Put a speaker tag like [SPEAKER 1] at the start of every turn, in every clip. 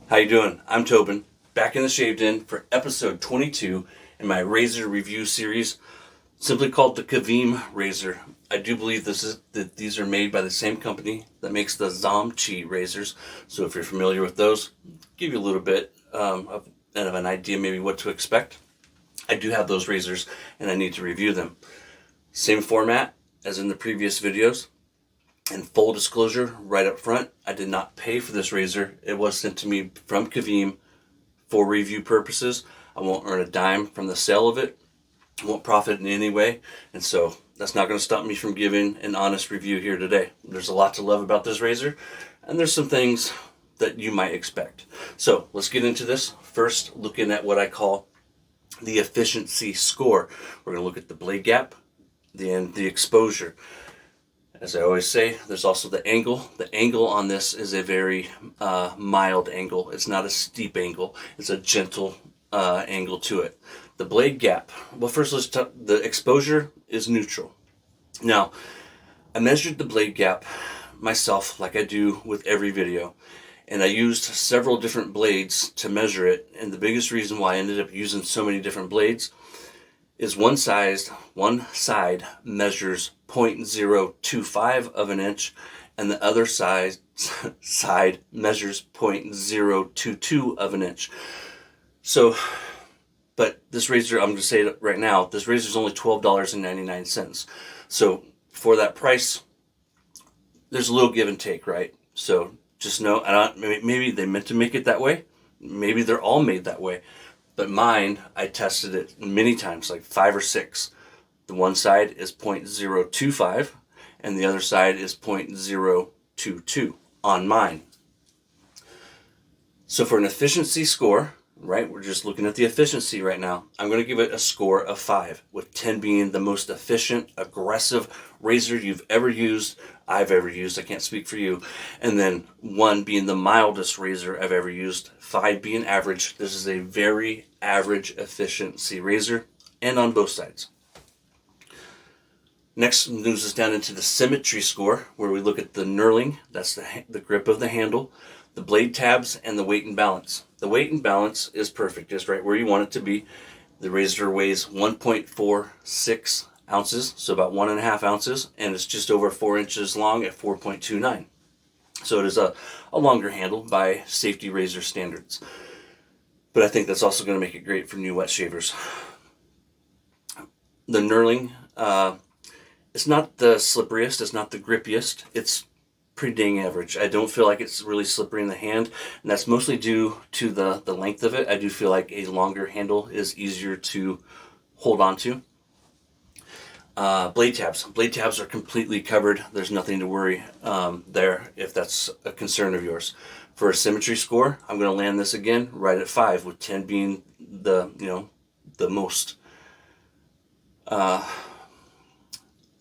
[SPEAKER 1] How you doing? I'm Tobin, back in the Shaved In for episode 22 in my razor review series, simply called the Caveem razor. I do believe that these are made by the same company that makes the Symmetry razors. So if you're familiar with those, give you a little bit of an idea maybe what to expect. I do have those razors and I need to review them. Same format as in the previous videos. And full disclosure, right up front, I did not pay for this razor. It was sent to me from Caveem for review purposes. I won't earn a dime from the sale of it. I won't profit in any way. And so that's not going to stop me from giving an honest review here today. There's a lot to love about this razor, and there's some things that you might expect. So let's get into this. First, looking at what I call the efficiency score. We're going to look at the blade gap, then the exposure. As I always say, there's also the angle. The angle on this is a very mild angle. It's not a steep angle. It's a gentle angle to it. The blade gap. Well, first let's talk. The exposure is neutral. Now, I measured the blade gap myself like I do with every video. And I used several different blades to measure it. And the biggest reason why I ended up using so many different blades is one side measures 0.025 of an inch and the other side measures 0.022 of an inch. So, but this razor, I'm going to say it right now, this razor is only $12.99. So for that price, there's a little give and take, right? So just know, maybe they meant to make it that way. Maybe they're all made that way. But mine, I tested it many times, like 5 or 6. The one side is 0.025 and the other side is 0.022 on mine. So for an efficiency score, right, we're just looking at the efficiency right now. I'm going to give it a score of 5, with 10 being the most efficient, aggressive razor you've ever used, I've ever used. I can't speak for you. And then 1 being the mildest razor I've ever used, 5 being average. This is a very average efficiency razor, and on both sides. Next moves us down into the Symmetry score, where we look at the knurling, that's the grip of the handle, the blade tabs, and the weight and balance. The weight and balance is perfect, just right where you want it to be. The razor weighs 1.46 ounces, so about 1.5 ounces, and it's just over 4 inches long at 4.29. So it is a longer handle by safety razor standards. But I think that's also going to make it great for new wet shavers. The knurling, it's not the slipperiest, it's not the grippiest, it's pretty dang average. I don't feel like it's really slippery in the hand, and that's mostly due to the length of it. I do feel like a longer handle is easier to hold on to. Blade tabs. Blade tabs are completely covered. There's nothing to worry there if that's a concern of yours. For a Symmetry score, I'm going to land this again right at 5, with 10 being the most,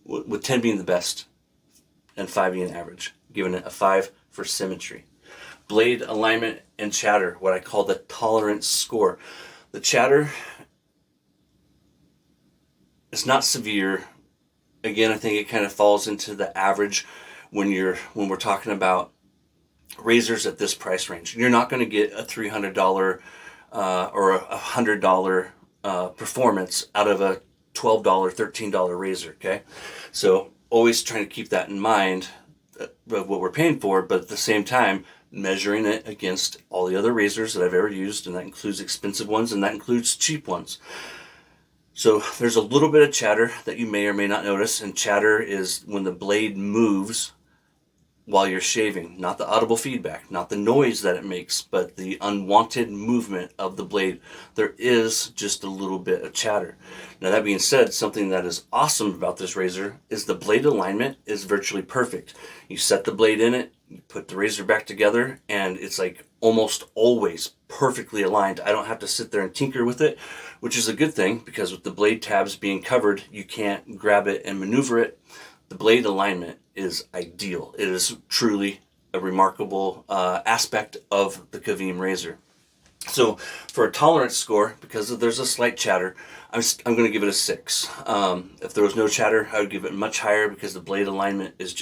[SPEAKER 1] with 10 being the best and 5 being average, giving it a 5 for Symmetry. Blade alignment and chatter, what I call the tolerance score. The chatter, it's not severe. Again, I think it kind of falls into the average when we're talking about razors at this price range. You're not going to get a $300 or a $100 performance out of a $12, $13 razor, okay? So always trying to keep that in mind of what we're paying for, but at the same time, measuring it against all the other razors that I've ever used, and that includes expensive ones and that includes cheap ones. So there's a little bit of chatter that you may or may not notice, and chatter is when the blade moves while you're shaving, not the audible feedback, not the noise that it makes, but the unwanted movement of the blade. There is just a little bit of chatter. Now, that being said, something that is awesome about this razor is the blade alignment is virtually perfect. You set the blade in it, you put the razor back together, and it's like almost always perfectly aligned. I don't have to sit there and tinker with it, which is a good thing, because with the blade tabs being covered, you can't grab it and maneuver it. The blade alignment is ideal. It is truly a remarkable aspect of the Caveem razor. So for a tolerance score, because there's a slight chatter, I'm going to give it a 6. If there was no chatter, I would give it much higher because the blade alignment is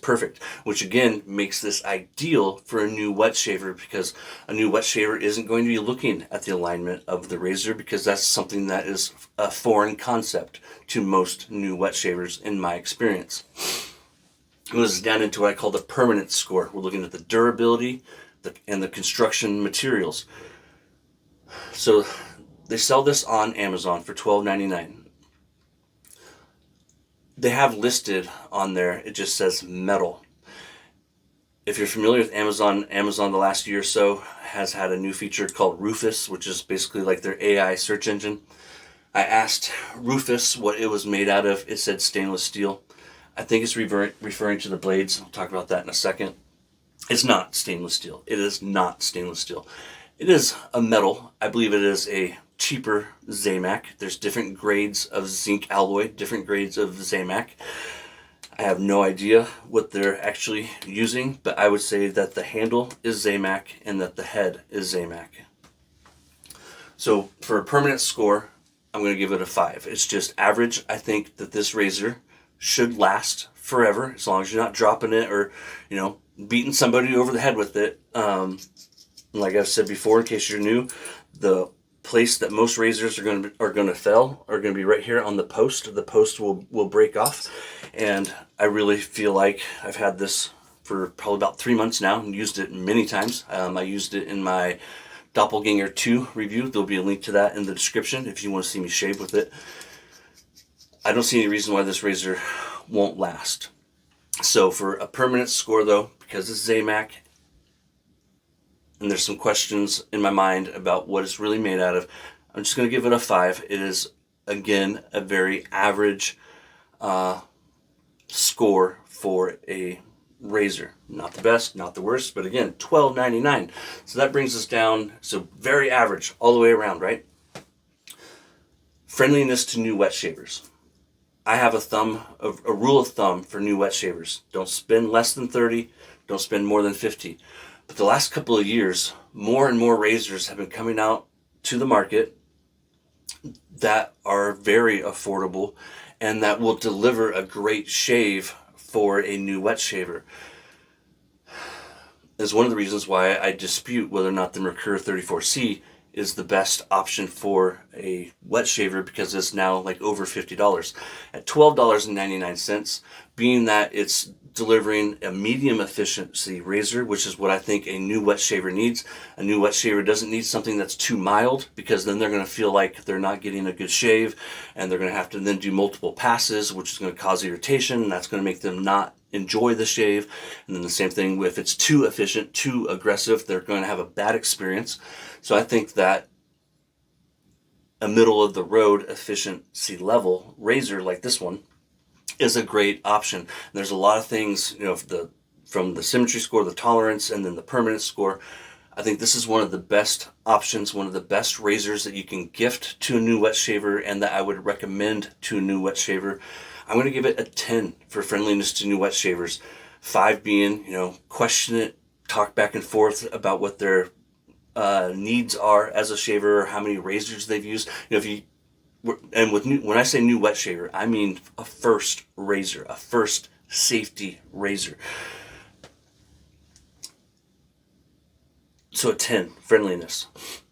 [SPEAKER 1] perfect, which again makes this ideal for a new wet shaver, because a new wet shaver isn't going to be looking at the alignment of the razor, because that's something that is a foreign concept to most new wet shavers in my experience. It goes down into what I call the permanent score. We're looking at the durability and the construction materials. So they sell this on Amazon for $12.99. They have listed on there, it just says metal. If you're familiar with Amazon the last year or so has had a new feature called Rufus, which is basically like their AI search engine. I asked Rufus what it was made out of. It said stainless steel. I think it's referring to the blades. I'll talk about that in a second. It's not stainless steel. It is not stainless steel. It is a metal. I believe it is a cheaper Zamac. There's different grades of zinc alloy, different grades of Zamac. I have no idea what they're actually using, but I would say that the handle is Zamac and that the head is Zamac. So for a permanent score, I'm going to give it a 5. It's just average. I think that this razor should last forever, as long as you're not dropping it or, beating somebody over the head with it. Like I've said before, in case you're new, the place that most razors are going to fail are going to be right here on the post. The post will break off, and I really feel like I've had this for probably about 3 months now and used it many times. I used it in my Doppelganger 2 review. There'll be a link to that in the description if you want to see me shave with it. I don't see any reason why this razor won't last. So for a permanent score though, because it's Zamac, and there's some questions in my mind about what it's really made out of, I'm just going to give it a 5. It is, again, a very average score for a razor. Not the best, not the worst, but again, $12.99. So that brings us down, so very average all the way around, right? Friendliness to new wet shavers. I have a rule of thumb for new wet shavers. Don't spend less than 30, don't spend more than 50. But the last couple of years, more and more razors have been coming out to the market that are very affordable and that will deliver a great shave for a new wet shaver. Is one of the reasons why I dispute whether or not the Merkur 34C is the best option for a wet shaver, because it's now like over $50 at $12.99, being that it's delivering a medium efficiency razor, which is what I think a new wet shaver needs. A new wet shaver doesn't need something that's too mild, because then they're going to feel like they're not getting a good shave, and they're going to have to then do multiple passes, which is going to cause irritation, and that's going to make them not enjoy the shave. And then the same thing, if it's too efficient, too aggressive, they're going to have a bad experience. So I think that a middle of the road efficiency level razor like this one is a great option. And there's a lot of things, from the symmetry score, the tolerance, and then the permanent score. I think this is one of the best options, one of the best razors that you can gift to a new wet shaver, and that I would recommend to a new wet shaver. I'm going to give it a 10 for friendliness to new wet shavers. 5 being, question it, talk back and forth about what their needs are as a shaver, or how many razors they've used. When I say new wet shaver, I mean a first razor, a first safety razor. So a 10, friendliness.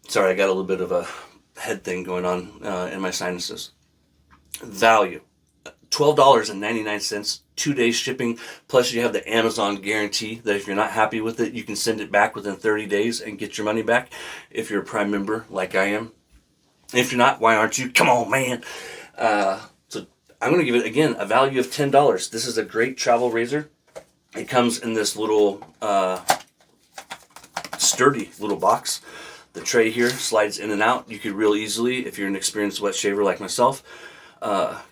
[SPEAKER 1] Sorry, I got a little bit of a head thing going on in my sinuses. Value. $12.99, 2 days shipping, plus you have the Amazon guarantee that if you're not happy with it, you can send it back within 30 days and get your money back if you're a Prime member like I am. If you're not, why aren't you? Come on, man. So I'm going to give it, again, a value of $10. This is a great travel razor. It comes in this little sturdy little box. The tray here slides in and out. You could real easily, if you're an experienced wet shaver like myself,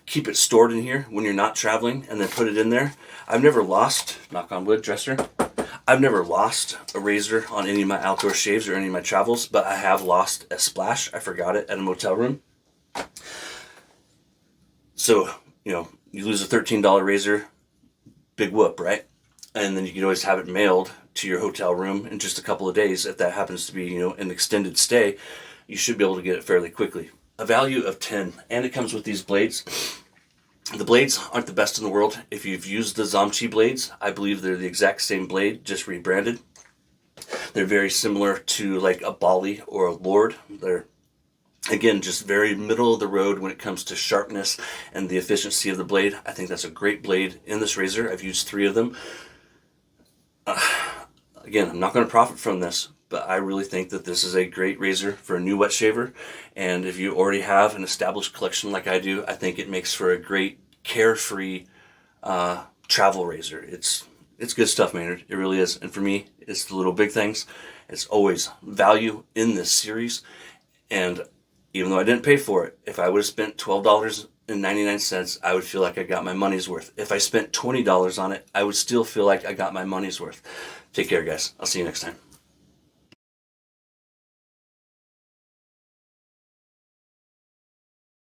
[SPEAKER 1] keep it stored in here when you're not traveling, and then put it in there. I've never lost, knock on wood, dresser, I've never lost a razor on any of my outdoor shaves or any of my travels, but I have lost a splash. I forgot it at a motel room. So, you lose a $13 razor, big whoop, right? and then you can always have it mailed to your hotel room in just a couple of days. If that happens to be, you know, an extended stay, you should be able to get it fairly quickly. A value of 10, and it comes with these blades. The blades aren't the best in the world. If you've used the Zomchi blades, I believe they're the exact same blade, just rebranded. They're very similar to like a Bali or a Lord. They're, again, just very middle of the road when it comes to sharpness and the efficiency of the blade. I think that's a great blade in this razor. I've used 3 of them. Again, I'm not going to profit from this, but I really think that this is a great razor for a new wet shaver. And if you already have an established collection like I do, I think it makes for a great carefree travel razor. It's good stuff, Maynard. It really is. And for me, it's the little big things. It's always value in this series. And even though I didn't pay for it, if I would have spent $12.99, I would feel like I got my money's worth. If I spent $20 on it, I would still feel like I got my money's worth. Take care, guys. I'll see you next time.